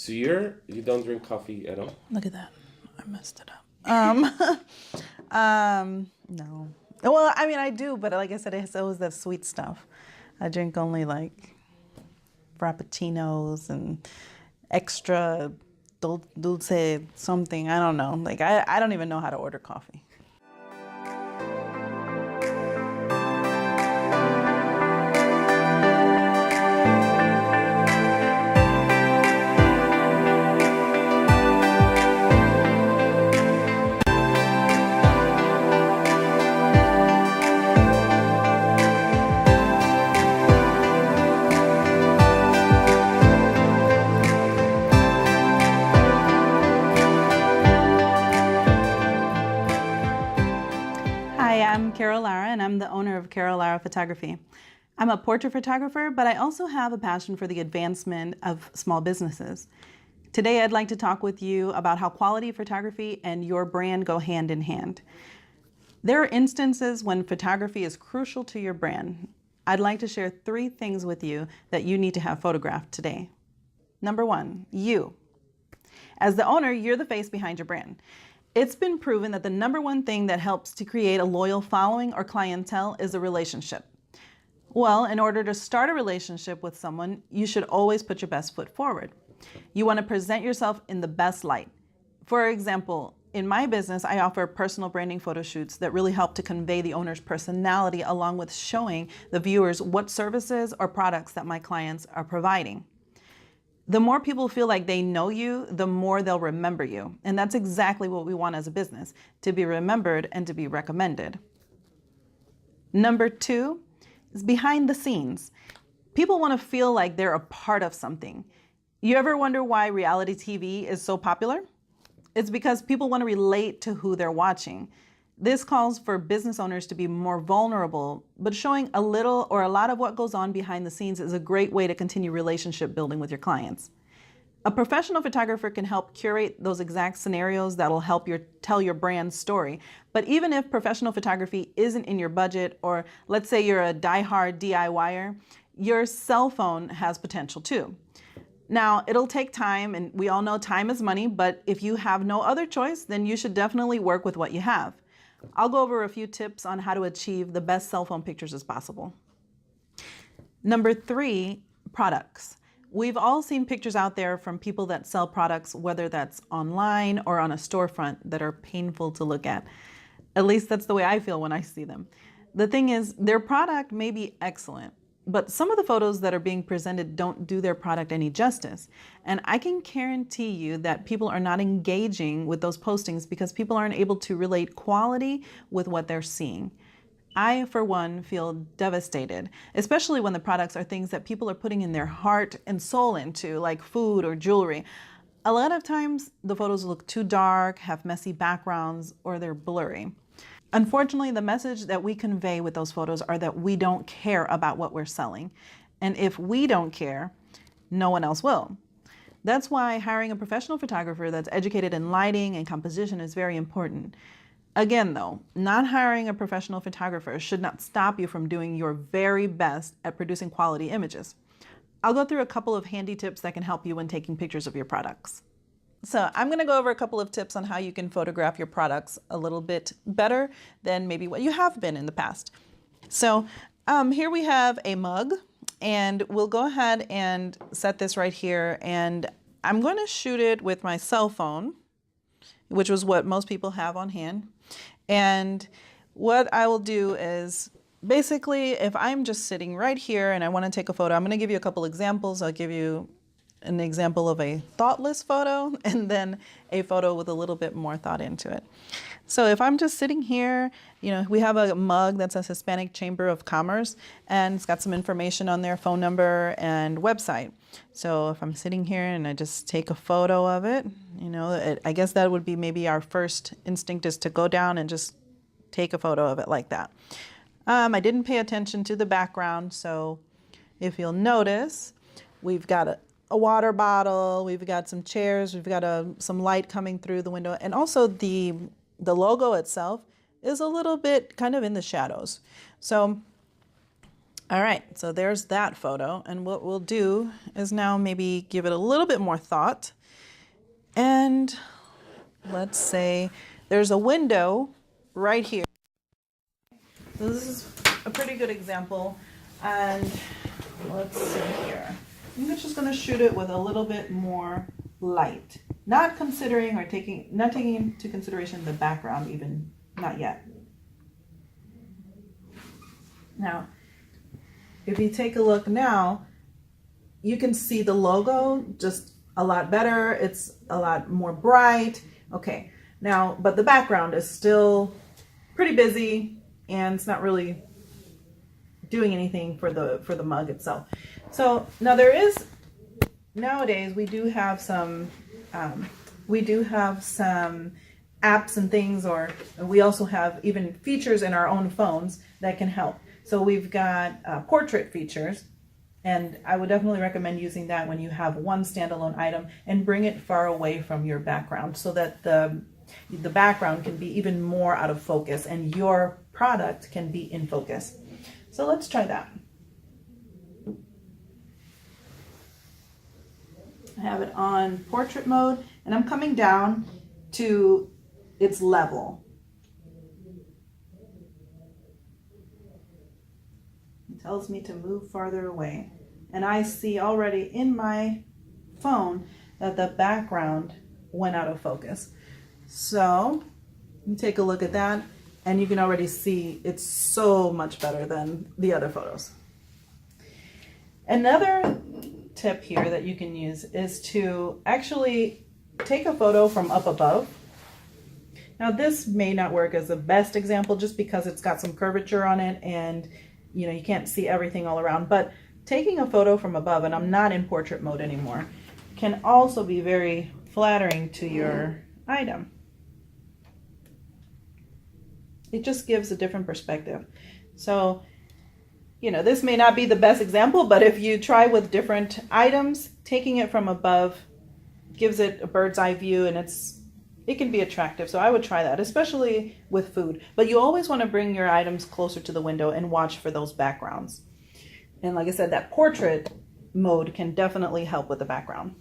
So you don't drink coffee at all? Look at that. I messed it up. No. Well, I mean, I do, but like I said, it's always that sweet stuff. I drink only like frappuccinos and extra dulce something. I don't know. Like, I don't even know how to order coffee. Hi, I'm Carol Lara, and I'm the owner of Carol Lara Photography. I'm a portrait photographer, but I also have a passion for the advancement of small businesses. Today, I'd like to talk with you about how quality photography and your brand go hand in hand. There are instances when photography is crucial to your brand. I'd like to share 3 things with you that you need to have photographed today. Number 1, you. As the owner, you're the face behind your brand. It's been proven that the number 1 thing that helps to create a loyal following or clientele is a relationship. Well, in order to start a relationship with someone, you should always put your best foot forward. You want to present yourself in the best light. For example, in my business, I offer personal branding photo shoots that really help to convey the owner's personality along with showing the viewers what services or products that my clients are providing. The more people feel like they know you, the more they'll remember you. And that's exactly what we want as a business, to be remembered and to be recommended. Number 2 is behind the scenes. People want to feel like they're a part of something. You ever wonder why reality TV is so popular? It's because people want to relate to who they're watching. This calls for business owners to be more vulnerable, but showing a little or a lot of what goes on behind the scenes is a great way to continue relationship building with your clients. A professional photographer can help curate those exact scenarios that'll help tell your brand story. But even if professional photography isn't in your budget, or let's say you're a diehard DIYer, your cell phone has potential too. Now, it'll take time, and we all know time is money, but if you have no other choice, then you should definitely work with what you have. I'll go over a few tips on how to achieve the best cell phone pictures as possible. Number 3, products. We've all seen pictures out there from people that sell products, whether that's online or on a storefront, that are painful to look at. At least that's the way I feel when I see them. The thing is, their product may be excellent, but some of the photos that are being presented don't do their product any justice. And I can guarantee you that people are not engaging with those postings because people aren't able to relate quality with what they're seeing. I, for one, feel devastated, especially when the products are things that people are putting in their heart and soul into, like food or jewelry. A lot of times the photos look too dark, have messy backgrounds, or they're blurry. Unfortunately, the message that we convey with those photos are that we don't care about what we're selling. And if we don't care, no one else will. That's why hiring a professional photographer that's educated in lighting and composition is very important. Again, though, not hiring a professional photographer should not stop you from doing your very best at producing quality images. I'll go through a couple of handy tips that can help you when taking pictures of your products. So I'm going to go over a couple of tips on how you can photograph your products a little bit better than maybe what you have been in the past. So here we have a mug, and we'll go ahead and set this right here. And I'm going to shoot it with my cell phone, which was what most people have on hand. And what I will do is basically, if I'm just sitting right here and I want to take a photo, I'm going to give you a couple examples. I'll give you an example of a thoughtless photo and then a photo with a little bit more thought into it. So if I'm just sitting here, we have a mug that says Hispanic Chamber of Commerce, and it's got some information on their phone number and website. So if I'm sitting here and I just take a photo of it, I guess that would be maybe our first instinct, is to go down and just take a photo of it like that. I didn't pay attention to the background, so if you'll notice, we've got a water bottle, we've got some chairs, we've got some light coming through the window, and also the logo itself is a little bit kind of in the shadows. So All right, so there's that photo. And what we'll do is now maybe give it a little bit more thought. And let's say there's a window right here. So this is a pretty good example. And let's see here. I'm just going to shoot it with a little bit more light, not considering or not taking into consideration the background, even not yet. Now, if you take a look now, you can see the logo just a lot better. It's a lot more bright. Okay, now, but the background is still pretty busy and it's not really doing anything for the mug itself. So now nowadays we do have some apps and things, or we also have even features in our own phones that can help. So we've got portrait features, and I would definitely recommend using that when you have one standalone item and bring it far away from your background so that the background can be even more out of focus and your product can be in focus. So let's try that. I have it on portrait mode and I'm coming down to its level. It tells me to move farther away. And I see already in my phone that the background went out of focus. So you take a look at that and you can already see it's so much better than the other photos. Another tip here that you can use is to actually take a photo from up above. Now this may not work as the best example just because it's got some curvature on it and you can't see everything all around, but taking a photo from above, and I'm not in portrait mode anymore, can also be very flattering to your item. It just gives a different perspective. So, this may not be the best example, but if you try with different items, taking it from above gives it a bird's eye view and it can be attractive. So I would try that, especially with food. But you always want to bring your items closer to the window and watch for those backgrounds. And like I said, that portrait mode can definitely help with the background.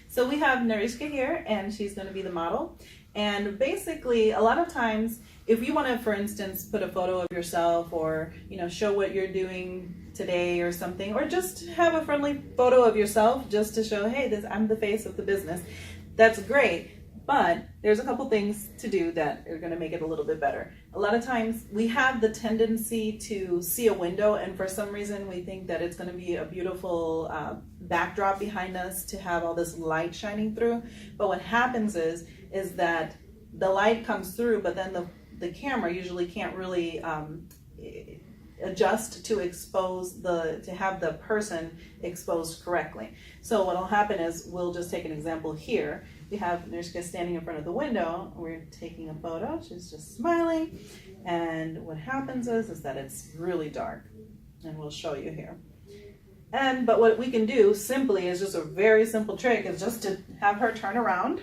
So we have Nariska here, and she's going to be the model. And basically, a lot of times, if you want to, for instance, put a photo of yourself or, show what you're doing today or something, or just have a friendly photo of yourself just to show, hey, I'm the face of the business, that's great. But there's a couple things to do that are going to make it a little bit better. A lot of times we have the tendency to see a window, and for some reason we think that it's going to be a beautiful backdrop behind us to have all this light shining through. But what happens is that the light comes through, but then the camera usually can't really adjust to have the person exposed correctly. So what'll happen is, we'll just take an example here. We have Nariska standing in front of the window. We're taking a photo. She's just smiling. And what happens is that it's really dark. And we'll show you here. But what we can do simply is just a very simple trick, is just to have her turn around.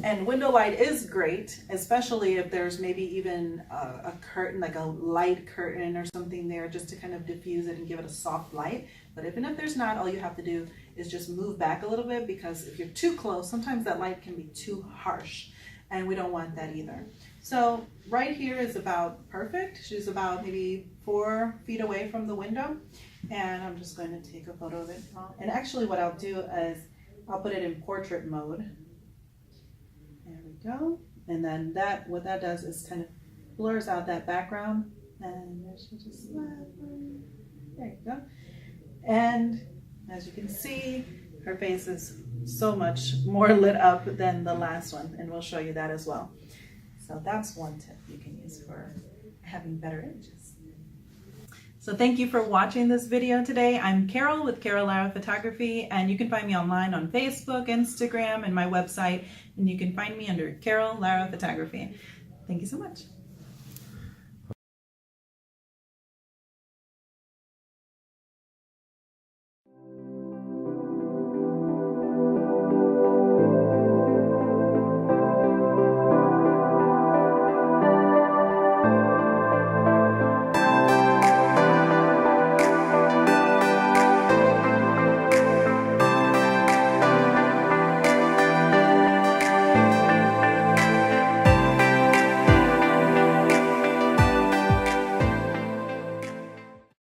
And window light is great, especially if there's maybe even a curtain, like a light curtain or something there, just to kind of diffuse it and give it a soft light. But even if there's not, all you have to do is just move back a little bit, because if you're too close, sometimes that light can be too harsh, and we don't want that either. So right here is about perfect. She's about maybe 4 feet away from the window, and I'm just going to take a photo of it. And actually what I'll do is I'll put it in portrait mode. There we go. And then what that does is kind of blurs out that background. And there she just smiles. There you go. And as you can see, her face is so much more lit up than the last one. And we'll show you that as well. So that's one tip you can use for having better images. So thank you for watching this video today. I'm Carol with Carol Lara Photography, and you can find me online on Facebook, Instagram, and my website, and you can find me under Carol Lara Photography. Thank you so much.